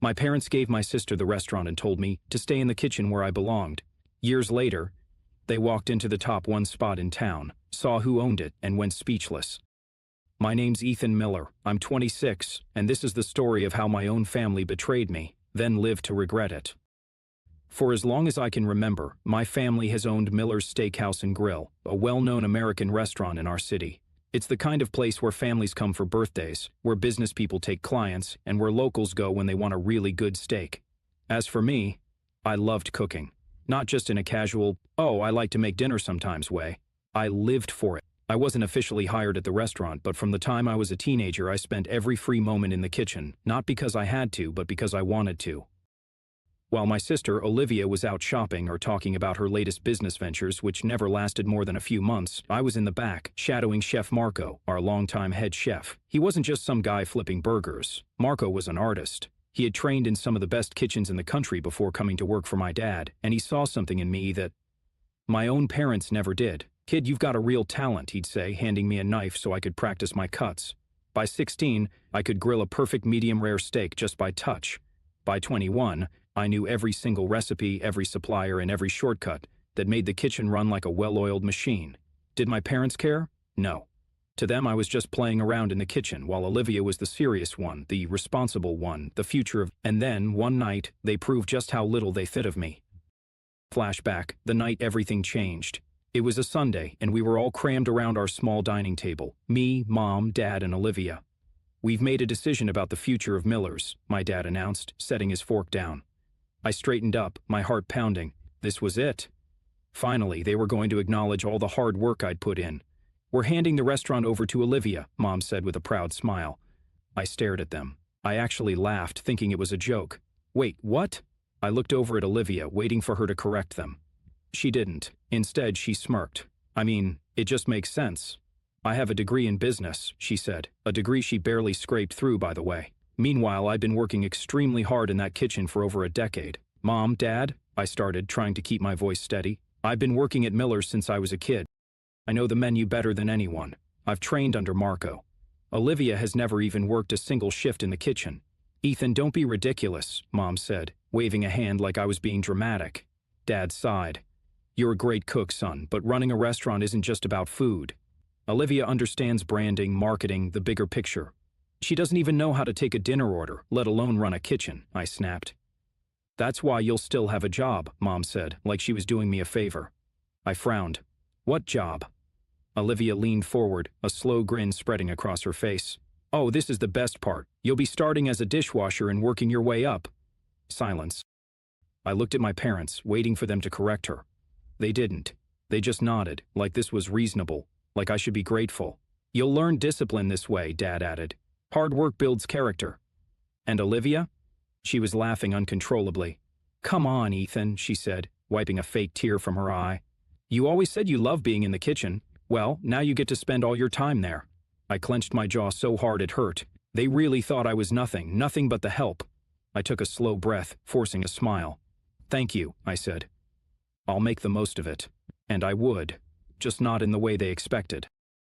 My parents gave my sister the restaurant and told me to stay in the kitchen where I belonged. Years later, they walked into the top one spot in town, saw who owned it, and went speechless. My name's Ethan Miller, I'm 26, and this is the story of how my own family betrayed me, then lived to regret it. For as long as I can remember, my family has owned Miller's Steakhouse and Grill, a well-known American restaurant in our city. It's the kind of place where families come for birthdays, where business people take clients, and where locals go when they want a really good steak. As for me, I loved cooking. Not just in a casual, oh, I like to make dinner sometimes way. I lived for it. I wasn't officially hired at the restaurant, but from the time I was a teenager I spent every free moment in the kitchen, not because I had to, but because I wanted to. While my sister, Olivia, was out shopping or talking about her latest business ventures, which never lasted more than a few months, I was in the back, shadowing Chef Marco, our longtime head chef. He wasn't just some guy flipping burgers. Marco was an artist. He had trained in some of the best kitchens in the country before coming to work for my dad, and he saw something in me that my own parents never did. "Kid, you've got a real talent," he'd say, handing me a knife so I could practice my cuts. By 16, I could grill a perfect medium-rare steak just by touch. By 21, I knew every single recipe, every supplier, and every shortcut that made the kitchen run like a well-oiled machine. Did my parents care? No. To them, I was just playing around in the kitchen, while Olivia was the serious one, the responsible one, the future of... And then, one night, they proved just how little they thought of me. Flashback, the night everything changed. It was a Sunday, and we were all crammed around our small dining table. Me, Mom, Dad, and Olivia. "We've made a decision about the future of Miller's," my dad announced, setting his fork down. I straightened up, my heart pounding. This was it. Finally, they were going to acknowledge all the hard work I'd put in. "We're handing the restaurant over to Olivia," Mom said with a proud smile. I stared at them. I actually laughed, thinking it was a joke. "Wait, what?" I looked over at Olivia, waiting for her to correct them. She didn't. Instead, she smirked. "I mean, it just makes sense. I have a degree in business," she said, a degree she barely scraped through, by the way. Meanwhile, I'd been working extremely hard in that kitchen for over a decade. "Mom, Dad," I started, trying to keep my voice steady. "I've been working at Miller's since I was a kid. I know the menu better than anyone. I've trained under Marco. Olivia has never even worked a single shift in the kitchen." "Ethan, don't be ridiculous," Mom said, waving a hand like I was being dramatic. Dad sighed. "You're a great cook, son, but running a restaurant isn't just about food. Olivia understands branding, marketing, the bigger picture. She doesn't even know how to take a dinner order, let alone run a kitchen," I snapped. "That's why you'll still have a job," Mom said, like she was doing me a favor. I frowned. "What job?" Olivia leaned forward, a slow grin spreading across her face. "Oh, this is the best part. You'll be starting as a dishwasher and working your way up." Silence. I looked at my parents, waiting for them to correct her. They didn't. They just nodded, like this was reasonable, like I should be grateful. "You'll learn discipline this way," Dad added. "Hard work builds character." "And Olivia?" She was laughing uncontrollably. "Come on, Ethan," she said, wiping a fake tear from her eye. "You always said you love being in the kitchen. Well, now you get to spend all your time there." I clenched my jaw so hard it hurt. They really thought I was nothing but the help. I took a slow breath, forcing a smile. "Thank you," I said. "I'll make the most of it." And I would, just not in the way they expected.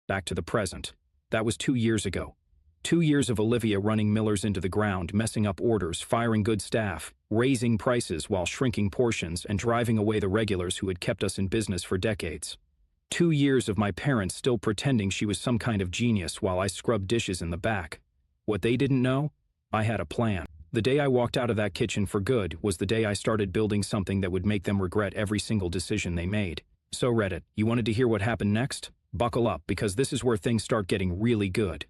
Back to the present. That was 2 years ago. 2 years of Olivia running Miller's into the ground, messing up orders, firing good staff, raising prices while shrinking portions, and driving away the regulars who had kept us in business for decades. 2 years of my parents still pretending she was some kind of genius while I scrubbed dishes in the back. What they didn't know? I had a plan. The day I walked out of that kitchen for good was the day I started building something that would make them regret every single decision they made. So Reddit, you wanted to hear what happened next? Buckle up, because this is where things start getting really good.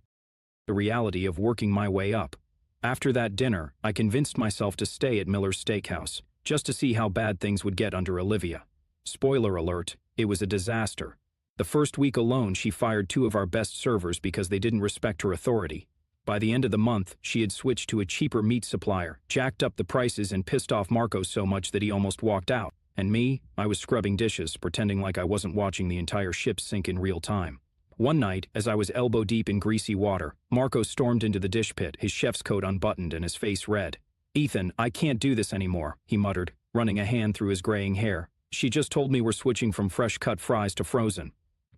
The reality of working my way up. After that dinner, I convinced myself to stay at Miller's Steakhouse, just to see how bad things would get under Olivia. Spoiler alert, it was a disaster. The first week alone, she fired 2 of our best servers because they didn't respect her authority. By the end of the month, she had switched to a cheaper meat supplier, jacked up the prices, and pissed off Marco so much that he almost walked out. And me, I was scrubbing dishes, pretending like I wasn't watching the entire ship sink in real time. One night, as I was elbow-deep in greasy water, Marco stormed into the dish pit, his chef's coat unbuttoned and his face red. "Ethan, I can't do this anymore," he muttered, running a hand through his graying hair. "She just told me we're switching from fresh-cut fries to frozen."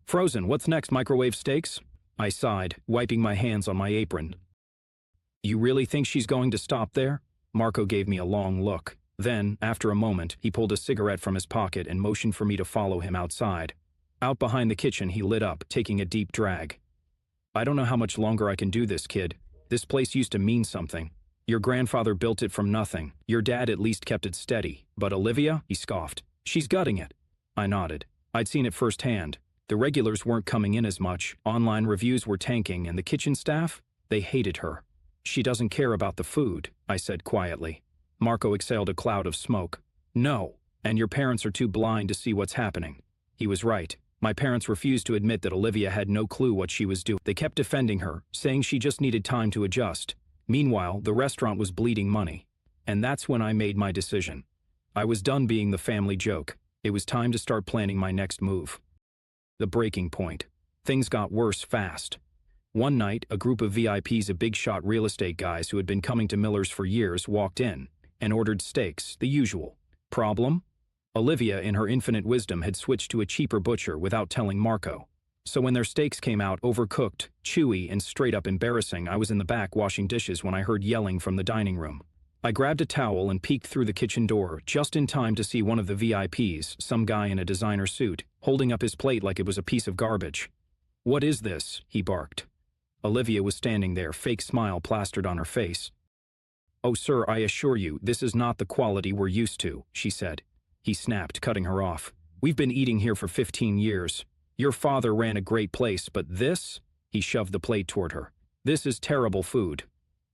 "Frozen, what's next, microwave steaks?" I sighed, wiping my hands on my apron. "You really think she's going to stop there?" Marco gave me a long look. Then, after a moment, he pulled a cigarette from his pocket and motioned for me to follow him outside. Out behind the kitchen, he lit up, taking a deep drag. I don't know how much longer I can do this, kid. This place used to mean something. Your grandfather built it from nothing. Your dad at least kept it steady. But Olivia, he scoffed. She's gutting it. I nodded. I'd seen it firsthand. The regulars weren't coming in as much, online reviews were tanking, and the kitchen staff? They hated her. She doesn't care about the food, I said quietly. Marco exhaled a cloud of smoke. No, and your parents are too blind to see what's happening. He was right. My parents refused to admit that Olivia had no clue what she was doing. They kept defending her, saying she just needed time to adjust. Meanwhile, the restaurant was bleeding money. And that's when I made my decision. I was done being the family joke. It was time to start planning my next move. The breaking point. Things got worse fast. One night, a group of VIPs of big-shot real estate guys who had been coming to Miller's for years walked in and ordered steaks, the usual. Problem? Olivia, in her infinite wisdom, had switched to a cheaper butcher without telling Marco. So when their steaks came out overcooked, chewy, and straight-up embarrassing, I was in the back washing dishes when I heard yelling from the dining room. I grabbed a towel and peeked through the kitchen door, just in time to see one of the VIPs, some guy in a designer suit, holding up his plate like it was a piece of garbage. "What is this?" he barked. Olivia was standing there, fake smile plastered on her face. "Oh, sir, I assure you, this is not the quality we're used to," she said. He snapped, cutting her off. "We've been eating here for 15 years. Your father ran a great place, but this?" He shoved the plate toward her. "This is terrible food."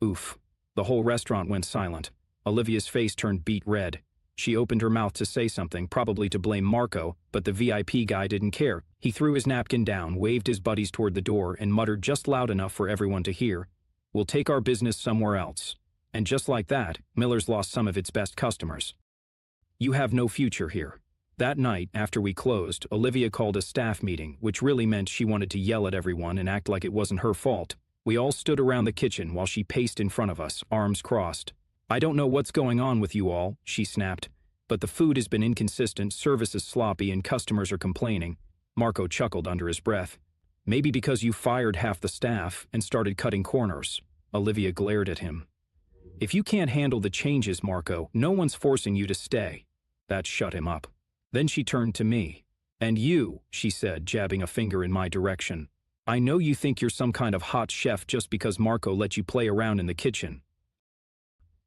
Oof. The whole restaurant went silent. Olivia's face turned beet red. She opened her mouth to say something, probably to blame Marco, but the VIP guy didn't care. He threw his napkin down, waved his buddies toward the door, and muttered just loud enough for everyone to hear, "We'll take our business somewhere else." And just like that, Miller's lost some of its best customers. "You have no future here." That night, after we closed, Olivia called a staff meeting, which really meant she wanted to yell at everyone and act like it wasn't her fault. We all stood around the kitchen while she paced in front of us, arms crossed. "I don't know what's going on with you all," she snapped, "but the food has been inconsistent, service is sloppy, and customers are complaining." Marco chuckled under his breath. "Maybe because you fired half the staff and started cutting corners." Olivia glared at him. "If you can't handle the changes, Marco, no one's forcing you to stay." That shut him up. Then she turned to me. "And you," she said, jabbing a finger in my direction. "I know you think you're some kind of hot chef just because Marco let you play around in the kitchen.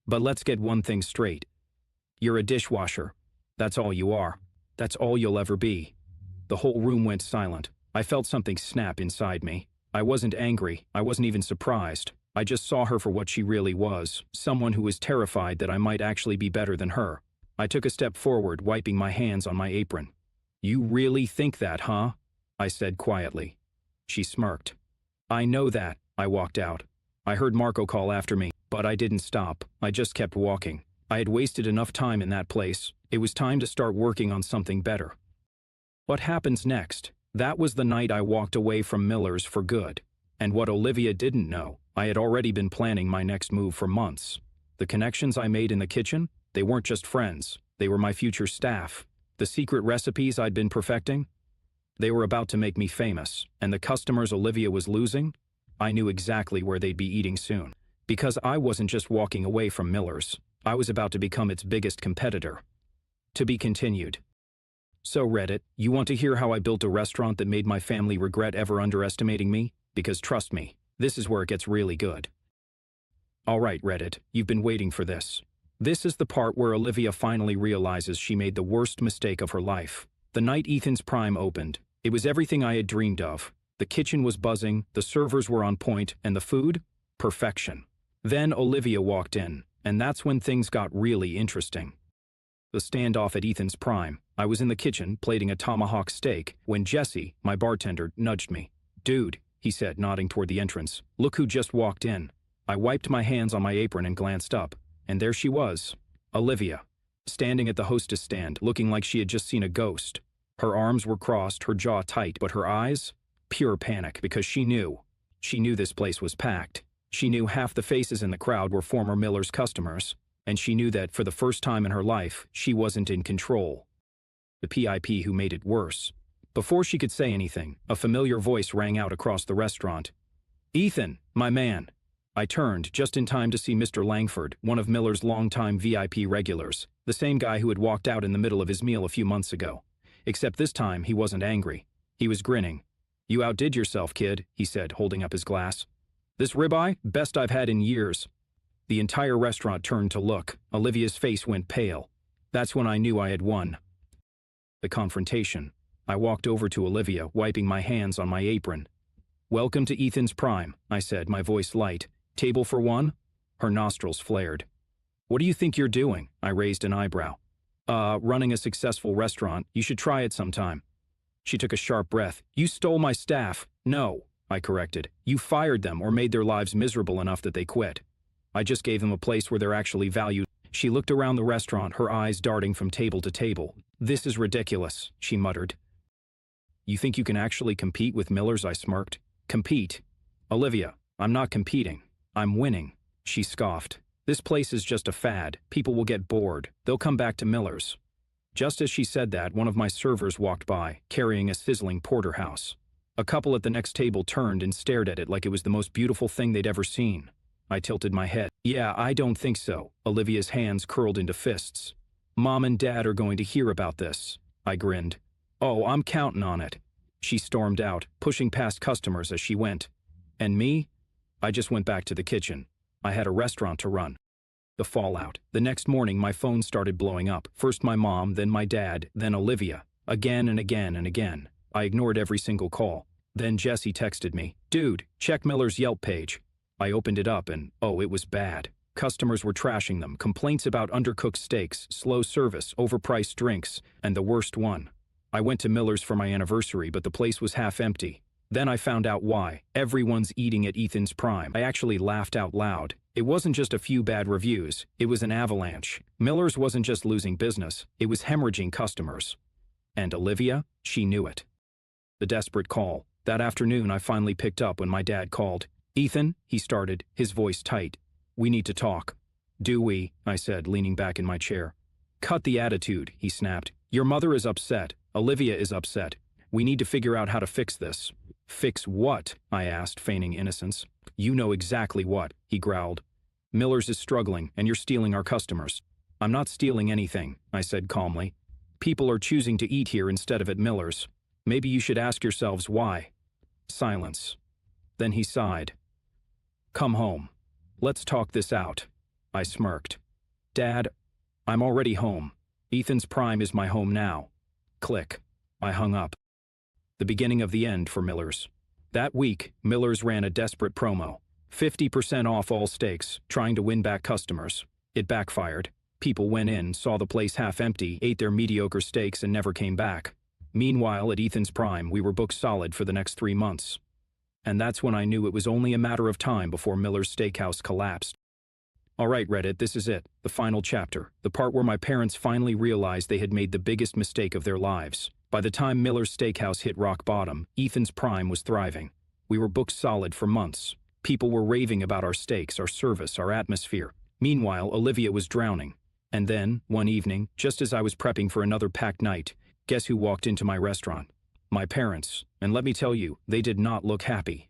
But let's get one thing straight. You're a dishwasher. That's all you are. That's all you'll ever be." The whole room went silent. I felt something snap inside me. I wasn't angry. I wasn't even surprised. I just saw her for what she really was, someone who was terrified that I might actually be better than her. I took a step forward, wiping my hands on my apron. "You really think that, huh?" I said quietly. She smirked. "I know that." I walked out. I heard Marco call after me, but I didn't stop. I just kept walking. I had wasted enough time in that place. It was time to start working on something better. What happens next? That was the night I walked away from Miller's for good. And what Olivia didn't know, I had already been planning my next move for months. The connections I made in the kitchen, they weren't just friends. They were my future staff. The secret recipes I'd been perfecting, they were about to make me famous. And the customers Olivia was losing, I knew exactly where they'd be eating soon. Because I wasn't just walking away from Miller's. I was about to become its biggest competitor. To be continued. So Reddit, you want to hear how I built a restaurant that made my family regret ever underestimating me? Because trust me, this is where it gets really good. Alright Reddit, you've been waiting for this. This is the part where Olivia finally realizes she made the worst mistake of her life. The night Ethan's Prime opened, it was everything I had dreamed of. The kitchen was buzzing, the servers were on point, and the food? Perfection. Then Olivia walked in, and that's when things got really interesting. The standoff at Ethan's Prime. I was in the kitchen, plating a tomahawk steak, when Jesse, my bartender, nudged me. "Dude," he said, nodding toward the entrance, "look who just walked in." I wiped my hands on my apron and glanced up, and there she was, Olivia, standing at the hostess stand, looking like she had just seen a ghost. Her arms were crossed, her jaw tight, but her eyes? Pure panic, because she knew. She knew this place was packed. She knew half the faces in the crowd were former Miller's customers, and she knew that, for the first time in her life, she wasn't in control. The PIP who made it worse. Before she could say anything, a familiar voice rang out across the restaurant. "Ethan, my man." I turned just in time to see Mr. Langford, one of Miller's longtime VIP regulars, the same guy who had walked out in the middle of his meal a few months ago. Except this time he wasn't angry. He was grinning. "You outdid yourself, kid," he said, holding up his glass. "This ribeye? Best I've had in years." The entire restaurant turned to look. Olivia's face went pale. That's when I knew I had won. The confrontation. I walked over to Olivia, wiping my hands on my apron. "Welcome to Ethan's Prime," I said, my voice light. "Table for one?" Her nostrils flared. "What do you think you're doing?" I raised an eyebrow. Running a successful restaurant. You should try it sometime." She took a sharp breath. "You stole my staff." "No," I corrected. "You fired them or made their lives miserable enough that they quit. I just gave them a place where they're actually valued." She looked around the restaurant, her eyes darting from table to table. "This is ridiculous," she muttered. "You think you can actually compete with Miller's?" I smirked. "Compete? Olivia, I'm not competing. I'm winning," she scoffed. "This place is just a fad. People will get bored. They'll come back to Miller's." Just as she said that, one of my servers walked by, carrying a sizzling porterhouse. A couple at the next table turned and stared at it like it was the most beautiful thing they'd ever seen. I tilted my head. "Yeah, I don't think so." Olivia's hands curled into fists. "Mom and Dad are going to hear about this." I grinned. "Oh, I'm counting on it." She stormed out, pushing past customers as she went. And me? I just went back to the kitchen. I had a restaurant to run. The fallout. The next morning my phone started blowing up. First my mom, then my dad, then Olivia. Again and again and again. I ignored every single call. Then Jesse texted me, "Dude, check Miller's Yelp page." I opened it up and, oh, it was bad. Customers were trashing them, complaints about undercooked steaks, slow service, overpriced drinks, and the worst one. I went to Miller's for my anniversary, but the place was half empty. Then I found out why. Everyone's eating at Ethan's Prime. I actually laughed out loud. It wasn't just a few bad reviews, it was an avalanche. Miller's wasn't just losing business, it was hemorrhaging customers. And Olivia, she knew it. The desperate call. That afternoon I finally picked up when my dad called. "Ethan," he started, his voice tight. "We need to talk." "Do we?" I said, leaning back in my chair. "Cut the attitude," he snapped. "Your mother is upset. Olivia is upset. We need to figure out how to fix this." "Fix what?" I asked, feigning innocence. "You know exactly what," he growled. "Miller's is struggling, and you're stealing our customers." "I'm not stealing anything," I said calmly. "People are choosing to eat here instead of at Miller's. Maybe you should ask yourselves why." Silence. Then he sighed. "Come home. Let's talk this out." I smirked. "Dad, I'm already home. Ethan's Prime is my home now." Click. I hung up. The beginning of the end for Miller's. That week, Miller's ran a desperate promo. 50% off all steaks, trying to win back customers. It backfired. People went in, saw the place half empty, ate their mediocre steaks, and never came back. Meanwhile, at Ethan's Prime, we were booked solid for the next 3 months. And that's when I knew it was only a matter of time before Miller's Steakhouse collapsed. All right, Reddit, this is it. The final chapter. The part where my parents finally realized they had made the biggest mistake of their lives. By the time Miller's Steakhouse hit rock bottom, Ethan's Prime was thriving. We were booked solid for months. People were raving about our steaks, our service, our atmosphere. Meanwhile, Olivia was drowning. And then, one evening, just as I was prepping for another packed night, guess who walked into my restaurant? My parents. And let me tell you, they did not look happy.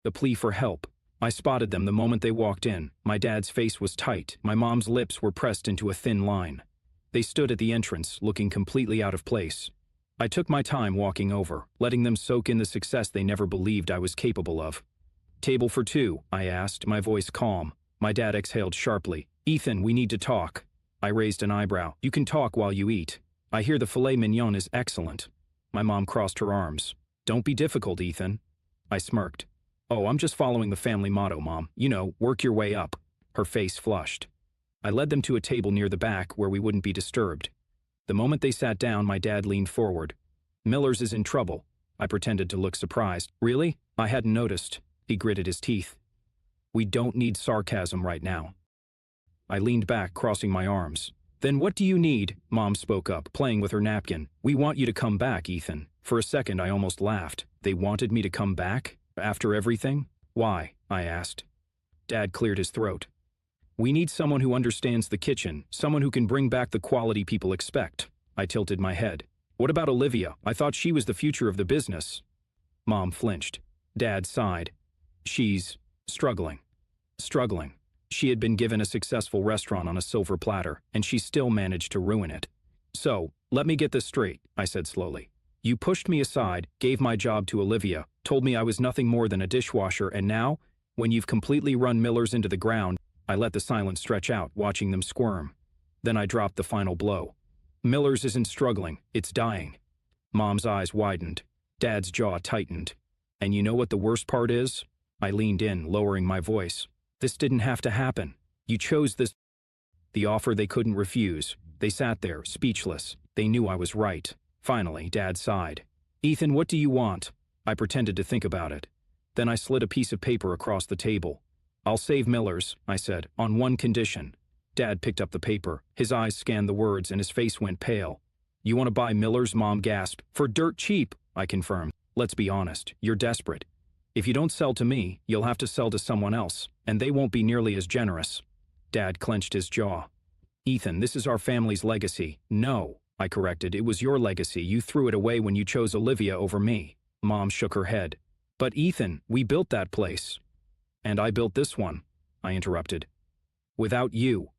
The plea for help. I spotted them the moment they walked in. My dad's face was tight. My mom's lips were pressed into a thin line. They stood at the entrance, looking completely out of place. I took my time walking over, letting them soak in the success they never believed I was capable of. "Table for two?" I asked, my voice calm. My dad exhaled sharply. "Ethan, we need to talk." I raised an eyebrow. "You can talk while you eat. I hear the filet mignon is excellent." My mom crossed her arms. "Don't be difficult, Ethan." I smirked. "Oh, I'm just following the family motto, Mom. You know, work your way up." Her face flushed. I led them to a table near the back where we wouldn't be disturbed. The moment they sat down, my dad leaned forward. "Miller's is in trouble." I pretended to look surprised. "Really? I hadn't noticed." He gritted his teeth. "We don't need sarcasm right now." I leaned back, crossing my arms. "Then what do you need?" Mom spoke up, playing with her napkin. "We want you to come back, Ethan." For a second, I almost laughed. They wanted me to come back? After everything? "Why?" I asked. Dad cleared his throat. "We need someone who understands the kitchen, someone who can bring back the quality people expect." I tilted my head. "What about Olivia? I thought she was the future of the business." Mom flinched. Dad sighed. "She's struggling." Struggling. She had been given a successful restaurant on a silver platter, and she still managed to ruin it. So, let me get this straight, I said slowly. You pushed me aside, gave my job to Olivia, told me I was nothing more than a dishwasher, and now, when you've completely run Miller's into the ground, I let the silence stretch out, watching them squirm. Then I dropped the final blow. Miller's isn't struggling, it's dying. Mom's eyes widened. Dad's jaw tightened. And you know what the worst part is? I leaned in, lowering my voice. This didn't have to happen. You chose this. The offer they couldn't refuse. They sat there, speechless. They knew I was right. Finally, Dad sighed. Ethan, what do you want? I pretended to think about it. Then I slid a piece of paper across the table. I'll save Miller's, I said, on one condition. Dad picked up the paper. His eyes scanned the words and his face went pale. You want to buy Miller's? Mom gasped. For dirt cheap, I confirmed. Let's be honest, you're desperate. If you don't sell to me, you'll have to sell to someone else, and they won't be nearly as generous. Dad clenched his jaw. Ethan, this is our family's legacy. No, I corrected, it was your legacy. You threw it away when you chose Olivia over me. Mom shook her head. But Ethan, we built that place. And I built this one, I interrupted. Without you.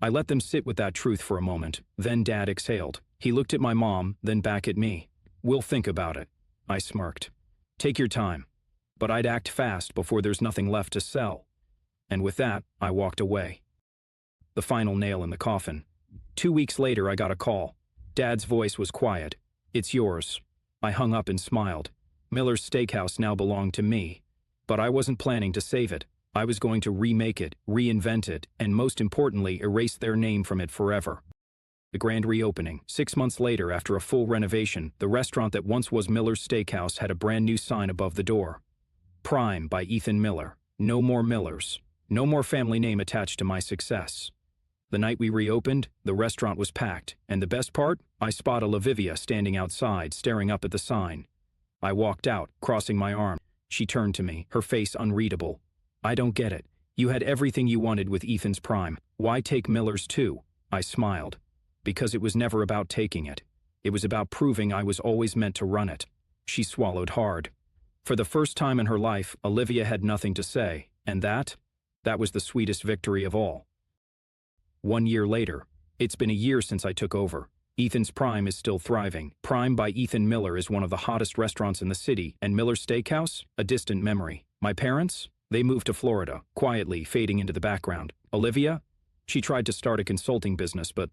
I let them sit with that truth for a moment. Then Dad exhaled. He looked at my mom, then back at me. We'll think about it. I smirked. Take your time. But I'd act fast before there's nothing left to sell. And with that, I walked away. The final nail in the coffin. 2 weeks later, I got a call. Dad's voice was quiet. It's yours. I hung up and smiled. Miller's Steakhouse now belonged to me. But I wasn't planning to save it. I was going to remake it, reinvent it, and most importantly, erase their name from it forever. The grand reopening. 6 months later, after a full renovation, the restaurant that once was Miller's Steakhouse had a brand new sign above the door. Prime by Ethan Miller. No more Millers. No more family name attached to my success. The night we reopened, the restaurant was packed, and the best part? I spotted Olivia standing outside, staring up at the sign. I walked out, crossing my arms. She turned to me, her face unreadable. I don't get it. You had everything you wanted with Ethan's Prime. Why take Miller's too? I smiled. Because it was never about taking it. It was about proving I was always meant to run it. She swallowed hard. For the first time in her life, Olivia had nothing to say, and that was the sweetest victory of all. 1 year later. It's been a year since I took over. Ethan's Prime is still thriving. Prime by Ethan Miller is one of the hottest restaurants in the city, and Miller's Steakhouse? A distant memory. My parents? They moved to Florida, quietly fading into the background. Olivia? She tried to start a consulting business, but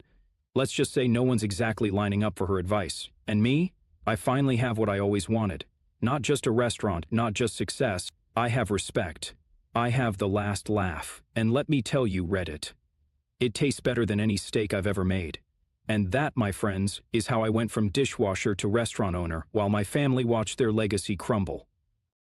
let's just say no one's exactly lining up for her advice. And me? I finally have what I always wanted. Not just a restaurant, not just success. I have respect. I have the last laugh. And let me tell you, Reddit, it tastes better than any steak I've ever made. And that, my friends, is how I went from dishwasher to restaurant owner while my family watched their legacy crumble.